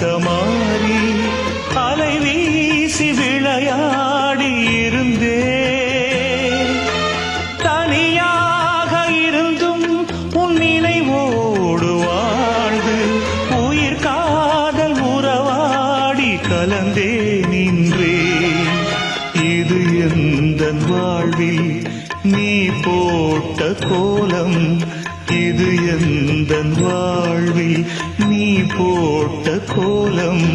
மாறி அலை வீசி விளையாடி இருந்தே தனியாக இருந்தும் உன் நினைவோடு வாழ்ந்து உயிர் காதல் உறவாடி கலந்தே நின்றே இது எந்தன் வாழ்வில் நீ போட்ட கோலம் இது எந்தன் வாழ்வில் நீ போட்ட கோலம்